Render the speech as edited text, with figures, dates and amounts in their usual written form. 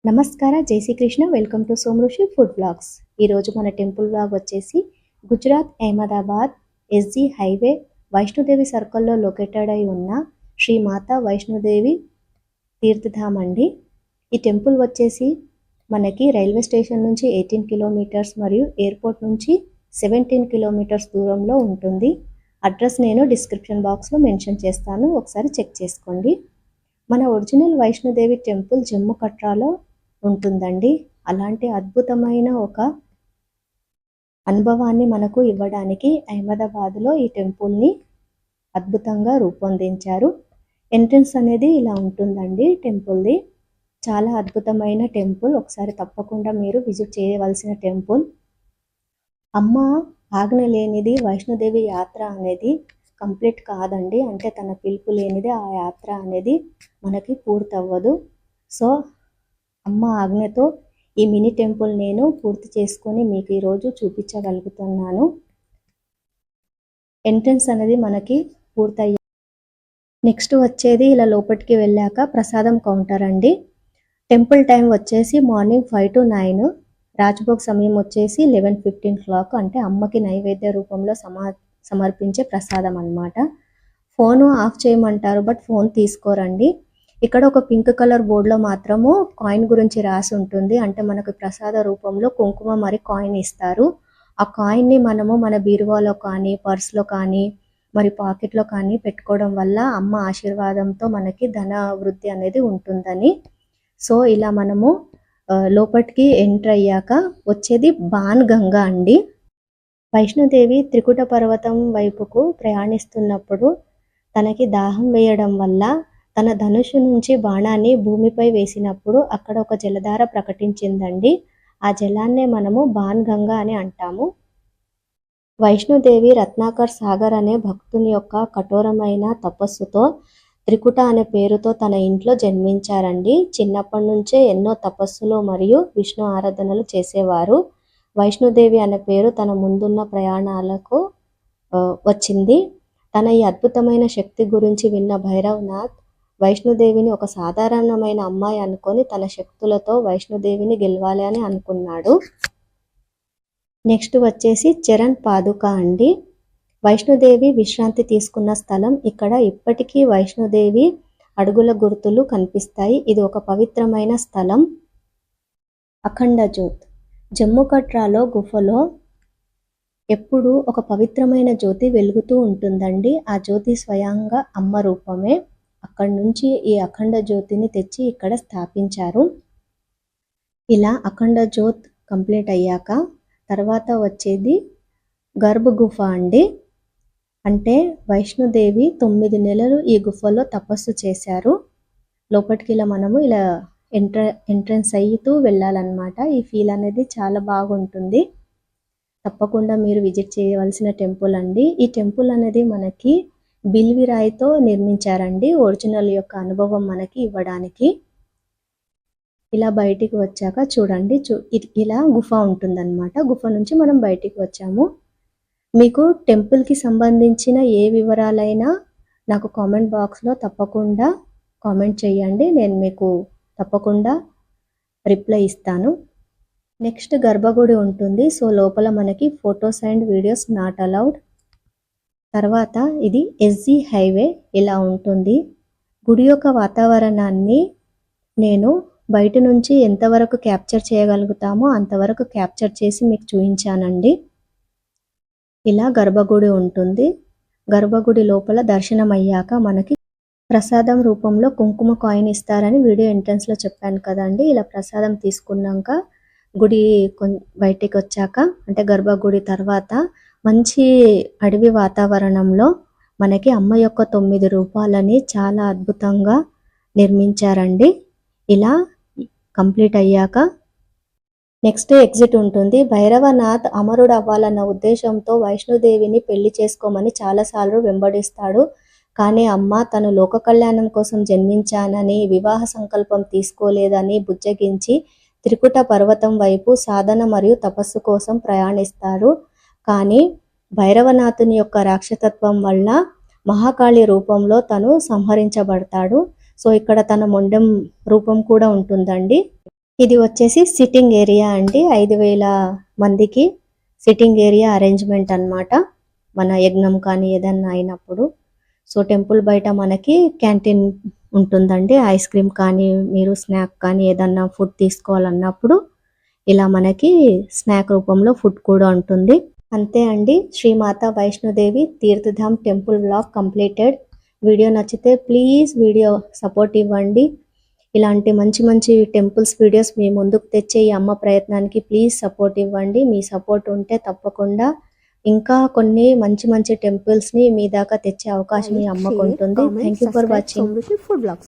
నమస్కార జై Shri Krishna welcome to Somrishi food blogs. ఈరోజు మన టెంపుల్ బ్లాగ్ వచ్చేసి గుజరాత్ అహ్మదాబాద్ ఎస్జీ హైవే వైష్ణోదేవి సర్కిల్లో లొకేటెడ్ అయి ఉన్న శ్రీ మాతా వైష్ణోదేవి తీర్థధామ్ అండి. ఈ టెంపుల్ వచ్చేసి మనకి రైల్వే స్టేషన్ నుంచి 18 కిలోమీటర్స్ మరియు ఎయిర్పోర్ట్ నుంచి 17 కిలోమీటర్స్ దూరంలో ఉంటుంది. అడ్రస్ నేను డిస్క్రిప్షన్ బాక్స్లో మెన్షన్ చేస్తాను, ఒకసారి చెక్ చేసుకోండి. మన ఒరిజినల్ వైష్ణోదేవి టెంపుల్ జమ్ము కట్రాలో ఉంటుందండి. అలాంటి అద్భుతమైన ఒక అనుభవాన్ని మనకు ఇవ్వడానికి అహ్మదాబాద్లో ఈ టెంపుల్ని అద్భుతంగా రూపొందించారు. ఎంట్రన్స్ అనేది ఇలా ఉంటుందండి. టెంపుల్ది చాలా అద్భుతమైన టెంపుల్, ఒకసారి తప్పకుండా మీరు విజిట్ చేయవలసిన టెంపుల్. అమ్మ ఆజ్ఞ లేనిది వైష్ణోదేవి యాత్ర అనేది కంప్లీట్ కాదండి. అంటే తన పిలుపు లేనిది ఆ యాత్ర అనేది మనకి పూర్తవ్వదు. సో అమ్మ ఆజ్ఞతో ఈ మినీ టెంపుల్ నేను పూర్తి చేసుకొని మీకు ఈరోజు చూపించగలుగుతున్నాను. ఎంట్రన్స్ అనేది మనకి పూర్తయ్యా నెక్స్ట్ వచ్చేది ఇలా లోపలికి వెళ్ళాక ప్రసాదం కౌంటర్ అండి. టెంపుల్ టైం వచ్చేసి మార్నింగ్ 5 to 9, రాజ్భోగ్ సమయం వచ్చేసి 11:15 clock. అంటే అమ్మకి నైవేద్య రూపంలో సమర్పించే ప్రసాదం అన్నమాట. ఫోను ఆఫ్ చేయమంటారు, బట్ ఫోన్ తీసుకోరండి. ఇక్కడ ఒక పింక్ కలర్ బోర్డులో మాత్రము కాయిన్ గురించి రాసి ఉంటుంది. అంటే మనకు ప్రసాద రూపంలో కుంకుమ మరి కాయిన్ ఇస్తారు. ఆ కాయిన్ని మనము మన బీరువాలో కానీ పర్స్లో కానీ మరి పాకెట్లో కానీ పెట్టుకోవడం వల్ల అమ్మ ఆశీర్వాదంతో మనకి ధన వృద్ధి అనేది ఉంటుందని. సో ఇలా మనము లోపలికి ఎంటర్ అయ్యాక వచ్చేది బాన్ గంగా అండి. వైష్ణోదేవి త్రికుట పర్వతం వైపుకు ప్రయాణిస్తున్నప్పుడు తనకి దాహం వేయడం వల్ల తన ధనుషు నుంచి బాణాన్ని భూమిపై వేసినప్పుడు అక్కడ ఒక జలధార ప్రకటించిందండి. ఆ జలాన్నే మనము బాన్ గంగా అని అంటాము. వైష్ణోదేవి రత్నాకర్ సాగర్ అనే భక్తుని యొక్క కఠోరమైన తపస్సుతో త్రికుట అనే పేరుతో తన ఇంట్లో జన్మించారండి. చిన్నప్పటి నుంచే ఎన్నో తపస్సులు మరియు విష్ణు ఆరాధనలు చేసేవారు. వైష్ణోదేవి అనే పేరు తన ముందున్న ప్రయాణాలకు వచ్చింది. తన ఈ అద్భుతమైన శక్తి గురించి విన్న భైరవనాథ్ వైష్ణోదేవిని ఒక సాధారణమైన అమ్మాయి అనుకొని తన శక్తులతో వైష్ణోదేవిని గెలవాలి అని అనుకున్నాడు. నెక్స్ట్ వచ్చేసి చరణ్ పాదుక అండి. వైష్ణోదేవి విశ్రాంతి తీసుకున్న స్థలం. ఇక్కడ ఇప్పటికీ వైష్ణోదేవి అడుగుల గుర్తులు కనిపిస్తాయి. ఇది ఒక పవిత్రమైన స్థలం. అఖండ జ్యోత్ జమ్మూ కట్రాలో గుఫలో ఎప్పుడు ఒక పవిత్రమైన జ్యోతి వెలుగుతూ ఉంటుందండి. ఆ జ్యోతి స్వయంగా అమ్మ రూపమే. అక్కడి నుంచి ఈ అఖండ జ్యోతిని తెచ్చి ఇక్కడ స్థాపించారు. ఇలా అఖండ జ్యోత్ కంప్లీట్ అయ్యాక తర్వాత వచ్చేది గర్భ గుఫ అండి. అంటే వైష్ణోదేవి 9 నెలలు ఈ గుఫలో తపస్సు చేశారు. లోపలికి ఇలా మనము ఇలా ఎంట్రన్స్ అయ్యితూ వెళ్ళాలన్నమాట. ఈ ఫీల్ అనేది చాలా బాగుంటుంది. తప్పకుండా మీరు విజిట్ చేయవలసిన టెంపుల్ అండి. ఈ టెంపుల్ అనేది మనకి బిల్విరాయితో నిర్మించారండి, ఒరిజినల్ యొక్క అనుభవం మనకి ఇవ్వడానికి. ఇలా బయటికి వచ్చాక చూడండి, ఇలా గుఫ ఉంటుందన్నమాట. గుఫ నుంచి మనం బయటికి వచ్చాము. మీకు టెంపుల్కి సంబంధించిన ఏ వివరాలైనా నాకు కామెంట్ బాక్స్లో తప్పకుండా కామెంట్ చేయండి, నేను మీకు తప్పకుండా రిప్లై ఇస్తాను. నెక్స్ట్ గర్భగుడి ఉంటుంది. సో లోపల మనకి photos and videos not allowed. తర్వాత ఇది ఎస్జీ హైవే ఇలా ఉంటుంది. గుడి యొక్క వాతావరణాన్ని నేను బయట నుంచి ఎంతవరకు క్యాప్చర్ చేయగలుగుతామో అంతవరకు క్యాప్చర్ చేసి మీకు చూపించానండి. ఇలా గర్భగుడి ఉంటుంది. గర్భగుడి లోపల దర్శనం అయ్యాక మనకి ప్రసాదం రూపంలో కుంకుమ కాయిన్ ఇస్తారని వీడియో ఎంట్రన్స్లో చెప్పాను కదండి. ఇలా ప్రసాదం తీసుకున్నాక గుడి బయటికి వచ్చాక అంటే గర్భగుడి తర్వాత మంచి అడవి వాతావరణంలో మనకి అమ్మ యొక్క 9 రూపాలని చాలా అద్భుతంగా నిర్మించారండి. ఇలా కంప్లీట్ అయ్యాక నెక్స్ట్ ఎగ్జిట్ ఉంటుంది. భైరవనాథ్ అమరుడు అవ్వాలన్న ఉద్దేశంతో వైష్ణోదేవిని పెళ్లి చేసుకోమని చాలాసార్లు వెంబడిస్తాడు. కానీ అమ్మ తను లోక కళ్యాణం కోసం జన్మించానని వివాహ సంకల్పం తీసుకోలేదని బుజ్జగించి త్రికుట పర్వతం వైపు సాధన మరియు తపస్సు కోసం ప్రయాణిస్తారు. కానీ భైరవనాథుని యొక్క రాక్షసత్వం వల్ల మహాకాళి రూపంలో తను సంహరించబడతాడు. సో ఇక్కడ తన మొండెం రూపం కూడా ఉంటుందండి. ఇది వచ్చేసి సిట్టింగ్ ఏరియా అండి. 5,000 మందికి సిట్టింగ్ ఏరియా అరేంజ్మెంట్ అన్నమాట. మన యజ్ఞం కానీ ఏదన్నా అయినప్పుడు. సో టెంపుల్ బయట మనకి క్యాంటీన్ ఉంటుందండి. ఐస్ క్రీమ్ కానీ మీరు స్నాక్ కానీ ఏదన్నా ఫుడ్ తీసుకోవాలన్నప్పుడు ఇలా మనకి స్నాక్ రూపంలో ఫుడ్ కూడా ఉంటుంది. అంతే అండి, Shri Mata Vaishnodevi Tirthdham temple vlog completed. Video నచ్చితే ప్లీజ్ వీడియో సపోర్ట్ ఇవ్వండి. ఇలాంటి మంచి మంచి టెంపుల్స్ వీడియోస్ మీ ముందుకు తెచ్చే ఈ అమ్మ ప్రయత్నానికి ప్లీజ్ సపోర్ట్ ఇవ్వండి. మీ సపోర్ట్ ఉంటే తప్పకుండా ఇంకా కొన్ని మంచి మంచి టెంపుల్స్ని మీ దాకా తెచ్చే అవకాశం ఈ అమ్మకు ఉంటుంది. Thank you for watching.